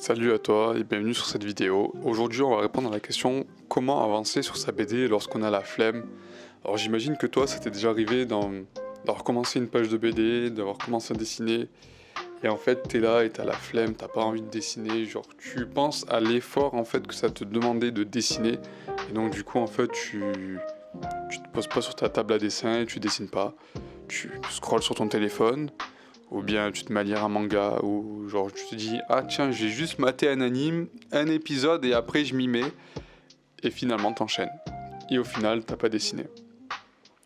Salut à toi et bienvenue sur cette vidéo. Aujourd'hui on va répondre à la question comment avancer sur sa BD lorsqu'on a la flemme. Alors j'imagine que toi ça t'est déjà arrivé d'avoir commencé une page de BD, d'avoir commencé à dessiner et en fait t'es là et t'as la flemme, t'as pas envie de dessiner, genre tu penses à l'effort en fait que ça te demandait de dessiner et donc du coup en fait tu te poses pas sur ta table à dessin et tu dessines pas, tu scrolles sur ton téléphone. Ou bien tu te mets à lire un manga, ou genre tu te dis ah tiens j'ai juste maté un anime, un épisode et après je m'y mets, et finalement t'enchaînes. Et au final t'as pas dessiné.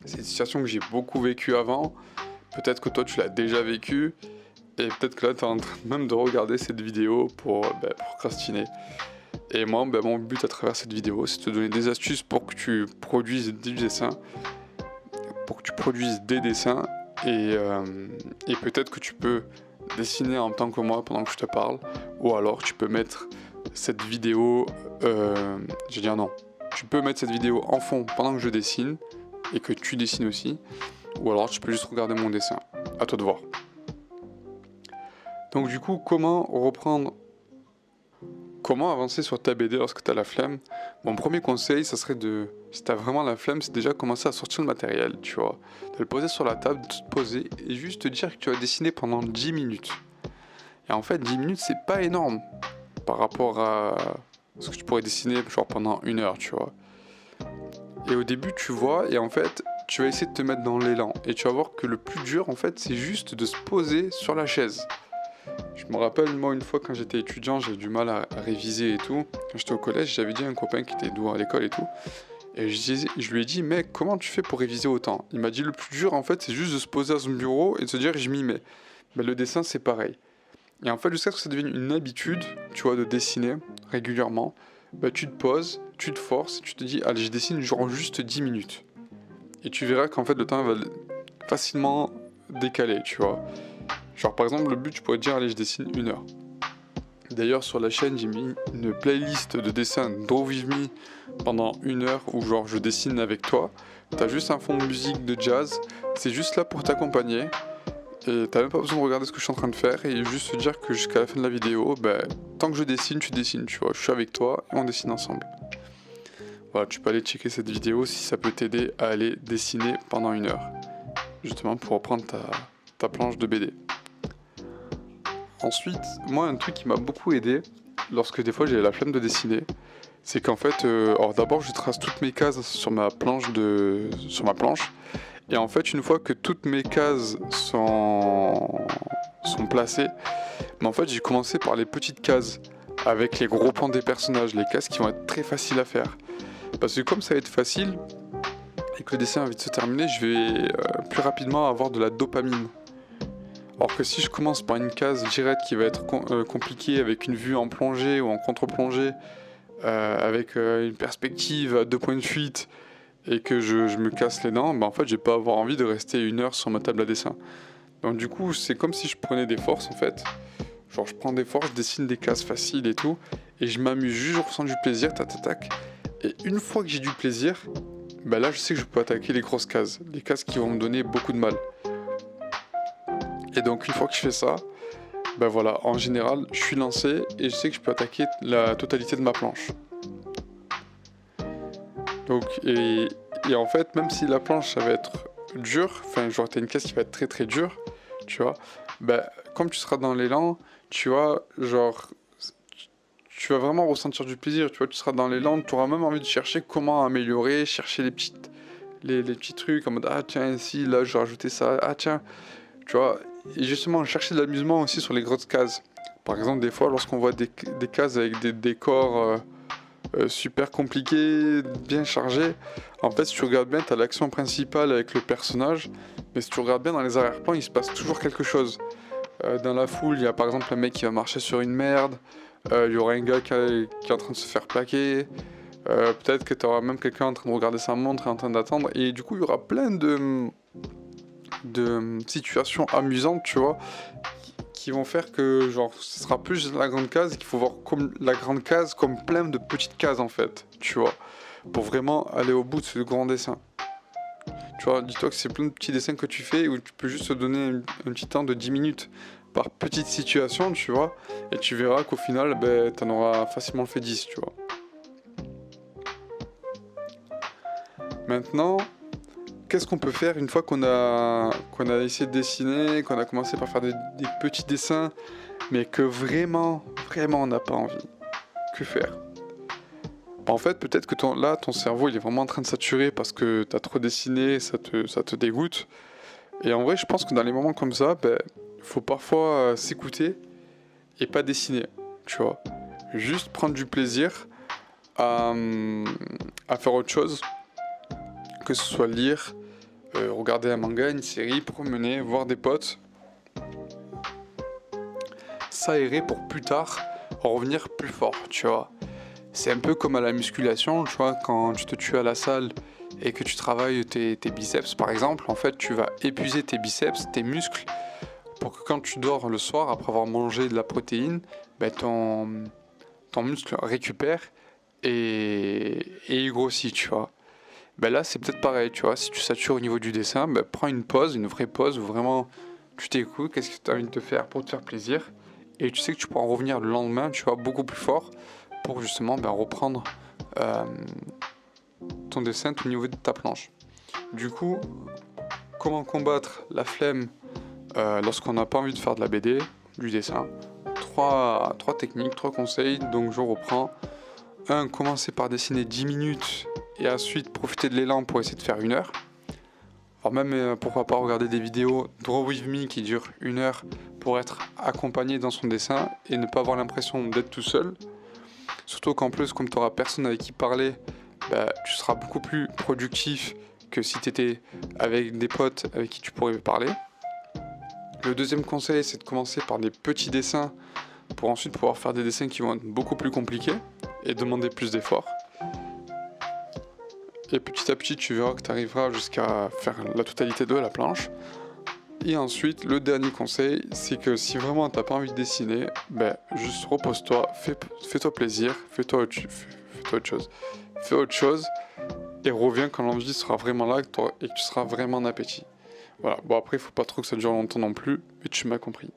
C'est une situation que j'ai beaucoup vécue avant, peut-être que toi tu l'as déjà vécue, et peut-être que là t'es en train même de regarder cette vidéo pour procrastiner. Et moi mon but à travers cette vidéo c'est de te donner des astuces pour que tu produises des dessins, et peut-être que tu peux dessiner en même temps que moi pendant que je te parle, ou alors tu peux mettre cette vidéo, tu peux mettre cette vidéo en fond pendant que je dessine et que tu dessines aussi, ou alors tu peux juste regarder mon dessin, à toi de voir. Donc du coup, comment avancer sur ta BD lorsque tu as la flemme? Mon premier conseil, ça serait si tu as vraiment la flemme, c'est déjà commencer à sortir le matériel, tu vois. De le poser sur la table, de te poser et juste te dire que tu vas dessiner pendant 10 minutes. Et en fait, 10 minutes, c'est pas énorme par rapport à ce que tu pourrais dessiner genre pendant 1 heure, tu vois. Et au début, tu vois, et en fait, tu vas essayer de te mettre dans l'élan. Et tu vas voir que le plus dur, en fait, c'est juste de se poser sur la chaise. Je me rappelle, moi, une fois, quand j'étais étudiant, j'avais du mal à réviser et tout. Quand j'étais au collège, j'avais dit à un copain qui était doué à l'école et tout. Et je lui ai dit, mec, comment tu fais pour réviser autant? Il m'a dit, le plus dur, en fait, c'est juste de se poser à son bureau et de se dire, je m'y mets. Mais le dessin, c'est pareil. Et en fait, jusqu'à ce que ça devienne une habitude, tu vois, de dessiner régulièrement, tu te poses, tu te forces, et tu te dis, allez, je dessine genre juste 10 minutes. Et tu verras qu'en fait, le temps va facilement décaler, tu vois. Genre, par exemple, le but, tu pourrais te dire, allez, je dessine 1 heure. D'ailleurs, sur la chaîne, j'ai mis une playlist de dessins Draw With Me pendant 1 heure où, genre, je dessine avec toi. T'as juste un fond de musique de jazz, c'est juste là pour t'accompagner. Et t'as même pas besoin de regarder ce que je suis en train de faire et juste te dire que jusqu'à la fin de la vidéo, tant que je dessine, tu dessines, tu vois. Je suis avec toi et on dessine ensemble. Voilà, tu peux aller checker cette vidéo si ça peut t'aider à aller dessiner pendant 1 heure. Justement pour reprendre ta planche de BD. Ensuite, moi, un truc qui m'a beaucoup aidé, lorsque des fois j'avais la flemme de dessiner, c'est qu'en fait, alors d'abord je trace toutes mes cases sur ma planche, et en fait, une fois que toutes mes cases sont placées, en fait, j'ai commencé par les petites cases, avec les gros plans des personnages, les cases qui vont être très faciles à faire. Parce que comme ça va être facile, et que le dessin va vite se terminer, je vais plus rapidement avoir de la dopamine. Alors que si je commence par une case directe qui va être compliquée avec une vue en plongée ou en contre-plongée, avec une perspective à 2 points de fuite et que je me casse les dents, en fait je vais pas avoir envie de rester 1 heure sur ma table à dessin. Donc du coup c'est comme si je prenais des forces en fait. Genre je prends des forces, je dessine des cases faciles et tout, et je m'amuse juste, je ressens du plaisir, tac. Et une fois que j'ai du plaisir, là je sais que je peux attaquer les grosses cases, les cases qui vont me donner beaucoup de mal. Et donc une fois que je fais ça, voilà, en général, je suis lancé et je sais que je peux attaquer la totalité de ma planche. Donc, et en fait, même si la planche, ça va être dur, enfin, genre, t'as une case qui va être très très dure, tu vois, comme tu seras dans l'élan, tu vois, genre, tu vas vraiment ressentir du plaisir, tu vois, tu seras dans l'élan, tu auras même envie de chercher comment améliorer, chercher les petits trucs, en mode, ah tiens, ici, là, j'ai rajouté ça, ah tiens, tu vois, et justement, chercher de l'amusement aussi sur les grosses cases. Par exemple, des fois, lorsqu'on voit des cases avec des décors super compliqués, bien chargés, en fait, si tu regardes bien, tu as l'action principale avec le personnage, mais si tu regardes bien dans les arrière-plans, il se passe toujours quelque chose. Dans la foule, il y a par exemple un mec qui va marcher sur une merde, il y aura un gars qui est en train de se faire plaquer, peut-être que tu auras même quelqu'un en train de regarder sa montre et en train d'attendre, et du coup, il y aura plein de situations amusantes, tu vois, qui vont faire que genre ce sera plus la grande case et qu'il faut voir comme la grande case comme plein de petites cases en fait, tu vois, pour vraiment aller au bout de ce grand dessin. Tu vois, dis-toi que c'est plein de petits dessins que tu fais où tu peux juste te donner un petit temps de 10 minutes. par petites situations, tu vois, et tu verras qu'au final, ben, t'en auras facilement fait 10, tu vois. Maintenant, qu'est-ce qu'on peut faire une fois qu'on a essayé de dessiner, qu'on a commencé par faire des petits dessins, mais que vraiment, vraiment on n'a pas envie? Que faire? En fait, peut-être que ton cerveau, il est vraiment en train de saturer parce que t'as trop dessiné, ça te dégoûte. Et en vrai, je pense que dans les moments comme ça, ben, faut parfois s'écouter et pas dessiner, tu vois. Juste prendre du plaisir à faire autre chose, que ce soit lire, regarder un manga, une série, promener, voir des potes. S'aérer pour plus tard en revenir plus fort, tu vois. C'est un peu comme à la musculation, tu vois, quand tu te tues à la salle et que tu travailles tes biceps par exemple, en fait tu vas épuiser tes biceps, tes muscles, pour que quand tu dors le soir après avoir mangé de la protéine, ben ton muscle récupère et il grossit, tu vois. Ben là c'est peut-être pareil, tu vois, si tu satures au niveau du dessin, ben prends une pause, une vraie pause où vraiment tu t'écoutes, qu'est-ce que tu as envie de te faire pour te faire plaisir, et tu sais que tu pourras en revenir le lendemain, tu vois, beaucoup plus fort pour justement ben, reprendre ton dessin au niveau de ta planche. Du coup, comment combattre la flemme lorsqu'on n'a pas envie de faire de la BD, du dessin? Trois techniques, 3 conseils, donc je reprends. 1. Commencer par dessiner 10 minutes et ensuite profiter de l'élan pour essayer de faire 1 heure. Alors même pourquoi pas regarder des vidéos Draw With Me qui durent 1 heure pour être accompagné dans son dessin et ne pas avoir l'impression d'être tout seul. Surtout qu'en plus, comme tu n'auras personne avec qui parler, bah, tu seras beaucoup plus productif que si tu étais avec des potes avec qui tu pourrais parler. Le deuxième conseil, c'est de commencer par des petits dessins pour ensuite pouvoir faire des dessins qui vont être beaucoup plus compliqués et demander plus d'efforts. Et petit à petit, tu verras que tu arriveras jusqu'à faire la totalité de la planche. Et ensuite, le dernier conseil, c'est que si vraiment t'as pas envie de dessiner, ben juste repose-toi, fais-toi plaisir, fais-toi autre chose. Fais autre chose et reviens quand l'envie sera vraiment là et que tu seras vraiment en appétit. Voilà, bon après, il faut pas trop que ça dure longtemps non plus, mais tu m'as compris.